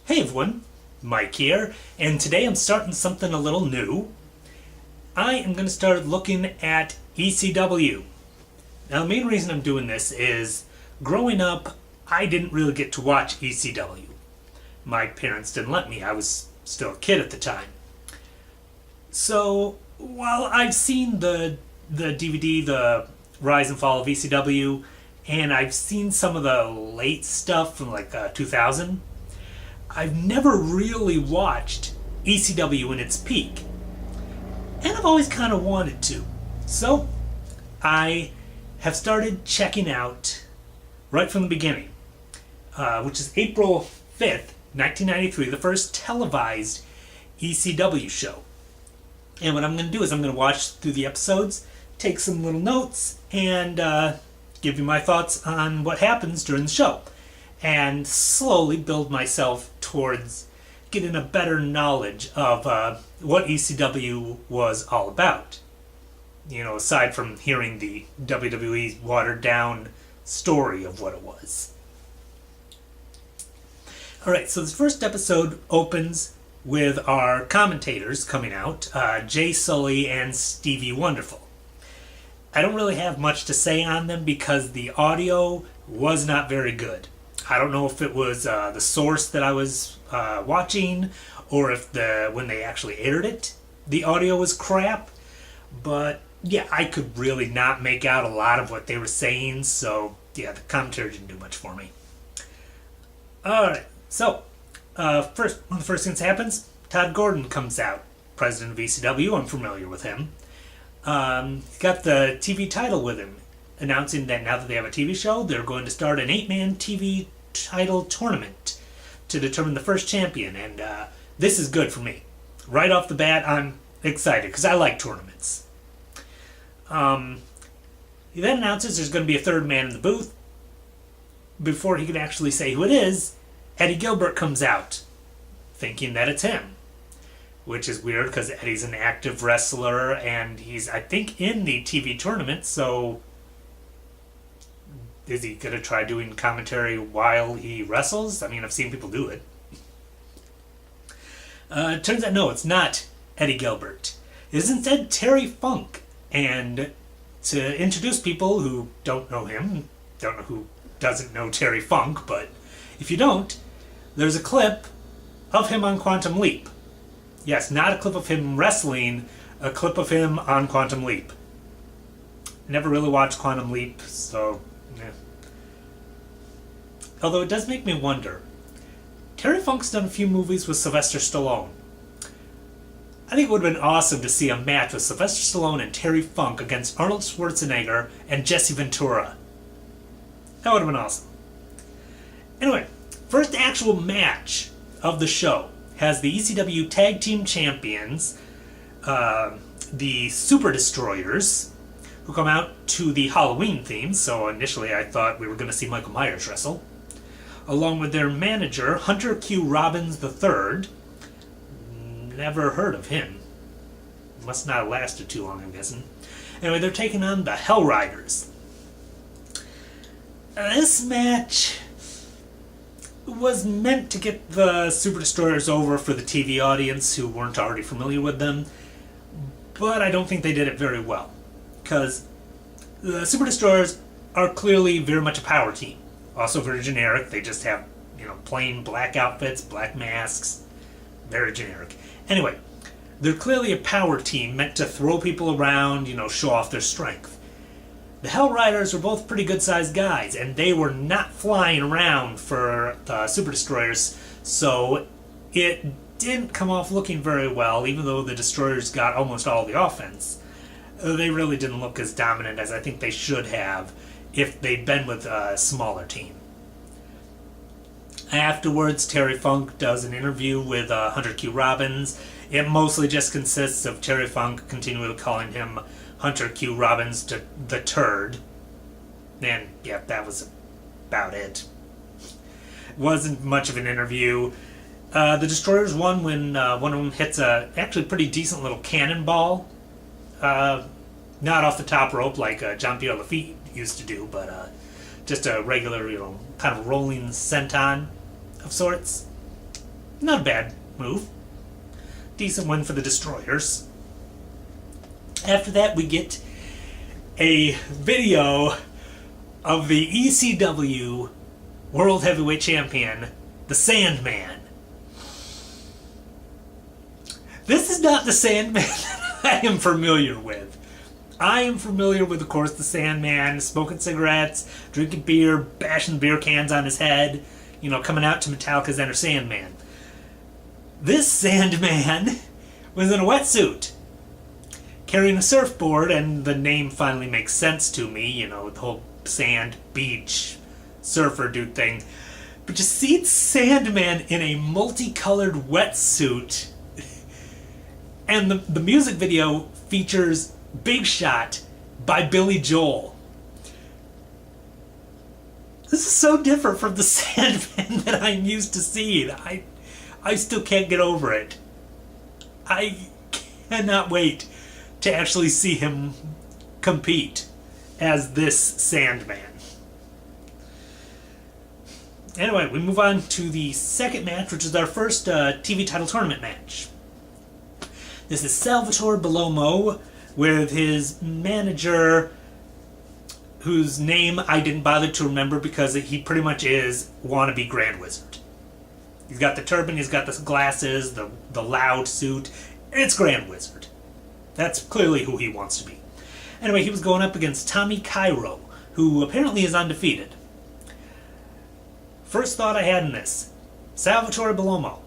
Hey everyone, Mike here, and today I'm starting something a little new. I am going to start looking at ECW. Now the main reason I'm doing this is, growing up, I didn't really get to watch ECW. My parents didn't let me, I was still a kid at the time. So, while I've seen the DVD, the Rise and Fall of ECW, and I've seen some of the late stuff from like 2000, I've never really watched ECW in its peak. And I've always kind of wanted to. So, I have started checking out right from the beginning, which is April 5th, 1993, the first televised ECW show. And what I'm going to do is I'm going to watch through the episodes, take some little notes, and give you my thoughts on what happens during the show. And slowly build myself towards getting a better knowledge of what ECW was all about. You know, aside from hearing the WWE's watered down story of what it was. Alright, so this first episode opens with our commentators coming out, Jay Sully and Stevie Wonderful. I don't really have much to say on them because the audio was not very good. I don't know if it was the source that I was watching, or if when they actually aired it, the audio was crap. But yeah, I could really not make out a lot of what they were saying, so yeah, the commentary didn't do much for me. Alright, so one of the first things that happens, Todd Gordon comes out, president of ECW. I'm familiar with him. He's got the TV title with him, announcing that now that they have a TV show, they're going to start an 8-man TV title tournament to determine the first champion, and this is good for me. Right off the bat, I'm excited, because I like tournaments. He then announces there's going to be a third man in the booth. Before he can actually say who it is, Eddie Gilbert comes out, thinking that it's him. Which is weird, because Eddie's an active wrestler, and he's, I think, in the TV tournament, so is he going to try doing commentary while he wrestles? I mean, I've seen people do it. It turns out, no, it's not Eddie Gilbert. It is instead Terry Funk. And to introduce people who don't know him, don't know who doesn't know Terry Funk, but if you don't, there's a clip of him on Quantum Leap. Yes, not a clip of him wrestling, a clip of him on Quantum Leap. Never really watched Quantum Leap, so yeah. Although it does make me wonder, Terry Funk's done a few movies with Sylvester Stallone. I think it would have been awesome to see a match with Sylvester Stallone and Terry Funk against Arnold Schwarzenegger and Jesse Ventura. That would have been awesome. Anyway, first actual match of the show has the ECW Tag Team Champions, the Super Destroyers, who come out to the Halloween theme, so initially I thought we were going to see Michael Myers wrestle, along with their manager, Hunter Q. Robbins III. Never heard of him. Must not have lasted too long, I'm guessing. Anyway, they're taking on the Hell Riders. This match was meant to get the Super Destroyers over for the TV audience who weren't already familiar with them, but I don't think they did it very well, because the Super Destroyers are clearly very much a power team. Also very generic. They just have, plain black outfits, black masks. Very generic. Anyway, they're clearly a power team meant to throw people around, show off their strength. The Hell Riders were both pretty good-sized guys, and they were not flying around for the Super Destroyers, so it didn't come off looking very well, even though the Destroyers got almost all the offense. They really didn't look as dominant as I think they should have if they'd been with a smaller team. Afterwards, Terry Funk does an interview with Hunter Q. Robbins. It mostly just consists of Terry Funk continually calling him Hunter Q. Robbins the Turd. And, yeah, that was about it. Wasn't much of an interview. The Destroyers won when one of them hits a actually pretty decent little cannonball. Not off the top rope like John Pierre Lafitte used to do, but just a regular, kind of rolling senton of sorts. Not a bad move. Decent win for the Destroyers. After that, we get a video of the ECW World Heavyweight Champion, the Sandman. This is not the Sandman that I am familiar with. I am familiar with, of course, the Sandman smoking cigarettes, drinking beer, bashing beer cans on his head, coming out to Metallica's Enter Sandman. This Sandman was in a wetsuit, carrying a surfboard, and the name finally makes sense to me, the whole sand, beach, surfer dude thing. But just see Sandman in a multicolored wetsuit, and the music video features Big Shot by Billy Joel. This is so different from the Sandman that I'm used to seeing. I still can't get over it. I cannot wait to actually see him compete as this Sandman. Anyway, we move on to the second match, which is our first TV title tournament match. This is Salvatore Bellomo with his manager, whose name I didn't bother to remember because he pretty much is wannabe Grand Wizard. He's got the turban, he's got the glasses, the loud suit. It's Grand Wizard. That's clearly who he wants to be. Anyway, he was going up against Tommy Cairo, who apparently is undefeated. First thought I had in this, Salvatore Bellomo,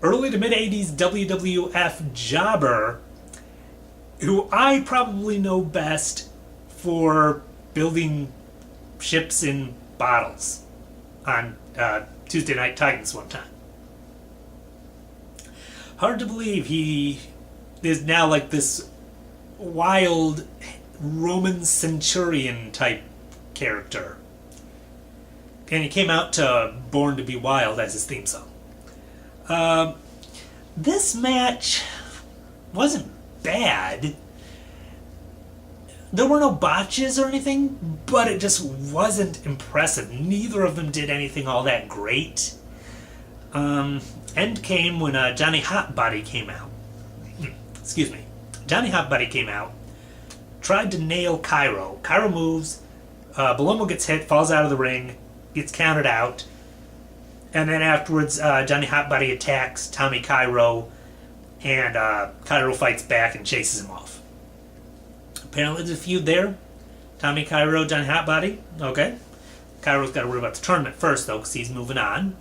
early to mid-80s WWF jobber, who I probably know best for building ships in bottles on Tuesday Night Titans one time. Hard to believe he is now like this wild Roman centurion type character. And he came out to Born to Be Wild as his theme song. This match wasn't bad. There were no botches or anything, but it just wasn't impressive. Neither of them did anything all that great. End came when Johnny Hotbody came out. Excuse me. Johnny Hotbody came out, tried to nail Cairo. Cairo moves, Bellomo gets hit, falls out of the ring, gets counted out, and then afterwards Johnny Hotbody attacks Tommy Cairo, and Cairo fights back and chases him off. Apparently there's a feud there. Tommy Cairo, Johnny Hotbody. Okay. Cairo's got to worry about the tournament first, though, because he's moving on.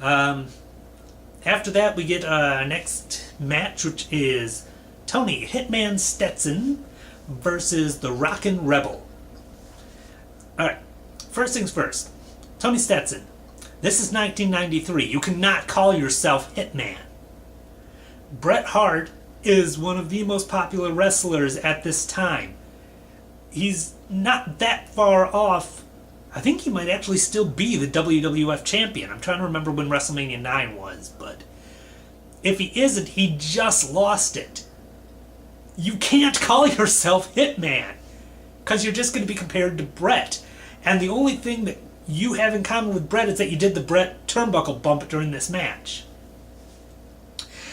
After that, we get our next match, which is Tony Hitman Stetson versus the Rockin' Rebel. Alright, first things first. Tony Stetson. This is 1993. You cannot call yourself Hitman. Bret Hart is one of the most popular wrestlers at this time. He's not that far off. I think he might actually still be the WWF champion. I'm trying to remember when WrestleMania 9 was, but if he isn't, he just lost it. You can't call yourself Hitman, because you're just going to be compared to Bret. And the only thing that you have in common with Bret is that you did the Bret turnbuckle bump during this match.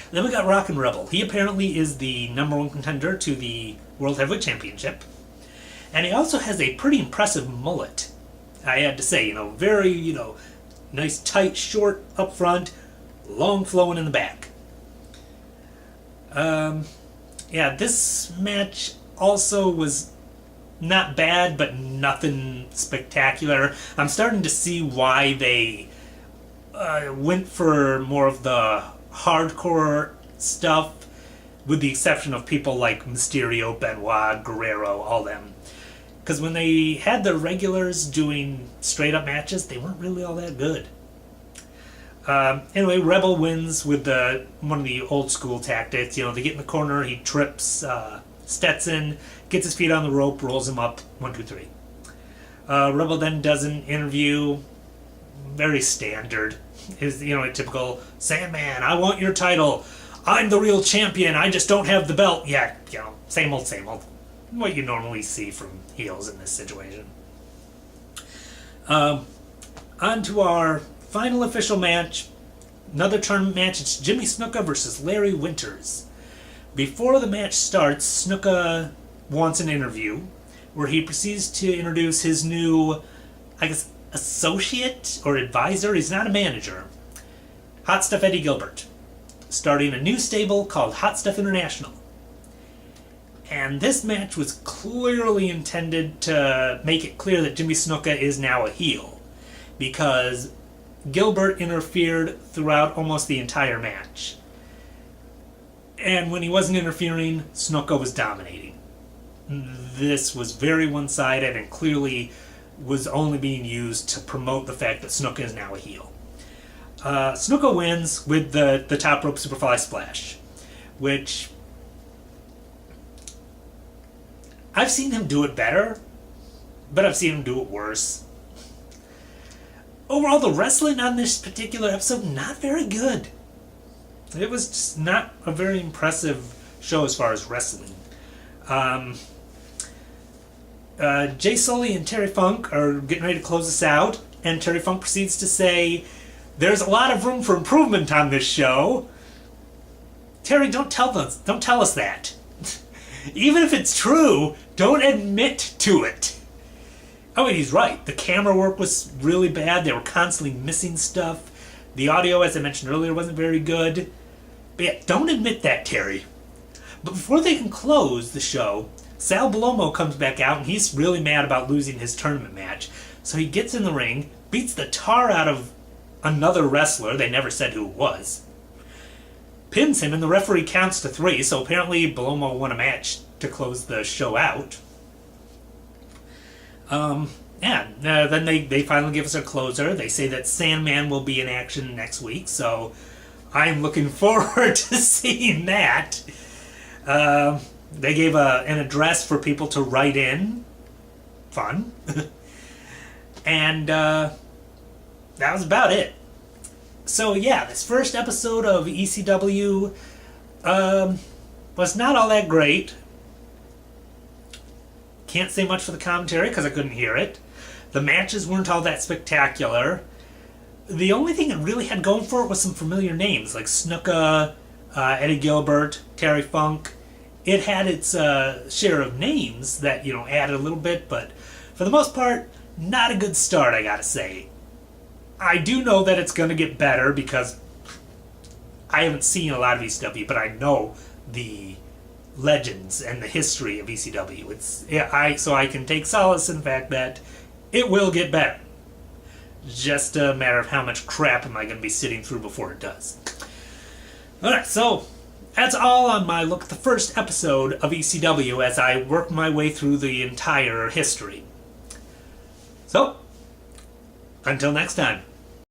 Then we got Rockin' Rebel. He apparently is the #1 contender to the World Heavyweight Championship. And he also has a pretty impressive mullet. I had to say, very, nice tight, short up front, long flowing in the back. This match also was not bad, but nothing spectacular. I'm starting to see why they went for more of the hardcore stuff, with the exception of people like Mysterio, Benoit, Guerrero, all them. Because when they had their regulars doing straight-up matches, they weren't really all that good. Anyway, Rebel wins with one of the old-school tactics. They get in the corner, he trips Stetson, gets his feet on the rope, rolls him up, 1, 2, 3. Rebel then does an interview, very standard. Is a typical Sandman, I want your title. I'm the real champion. I just don't have the belt. Yeah, same old, same old. What you normally see from heels in this situation. On to our final official match, another tournament match. It's Jimmy Snuka versus Larry Winters. Before the match starts, Snuka wants an interview where he proceeds to introduce his new, I guess, associate or advisor. He's not a manager. Hot Stuff Eddie Gilbert, starting a new stable called Hot Stuff International. And this match was clearly intended to make it clear that Jimmy Snuka is now a heel, because Gilbert interfered throughout almost the entire match. And when he wasn't interfering, Snuka was dominating. This was very one-sided and clearly was only being used to promote the fact that Snuka is now a heel. Snuka wins with the top rope Superfly Splash, which I've seen him do it better, but I've seen him do it worse. Overall, the wrestling on this particular episode, not very good. It was just not a very impressive show as far as wrestling. Jay Sully and Terry Funk are getting ready to close us out, and Terry Funk proceeds to say, "There's a lot of room for improvement on this show." Terry, don't tell us that. Even if it's true, don't admit to it. Oh, and he's right. The camera work was really bad. They were constantly missing stuff. The audio, as I mentioned earlier, wasn't very good. But yeah, don't admit that, Terry. But before they can close the show, Sal Bellomo comes back out, and he's really mad about losing his tournament match. So he gets in the ring, beats the tar out of another wrestler. They never said who it was. Pins him, and the referee counts to 3, so apparently Bellomo won a match to close the show out. Then they finally give us a closer. They say that Sandman will be in action next week, so I'm looking forward to seeing that. They gave an address for people to write in. Fun. And that was about it. So yeah, this first episode of ECW was not all that great. Can't say much for the commentary because I couldn't hear it. The matches weren't all that spectacular. The only thing it really had going for it was some familiar names like Snuka, Eddie Gilbert, Terry Funk. It had its share of names that, added a little bit, but for the most part, not a good start, I gotta say. I do know that it's going to get better because I haven't seen a lot of ECW, but I know the legends and the history of ECW. So I can take solace in the fact that it will get better. Just a matter of how much crap am I going to be sitting through before it does. Alright, so that's all on my look at the first episode of ECW as I work my way through the entire history. So, until next time.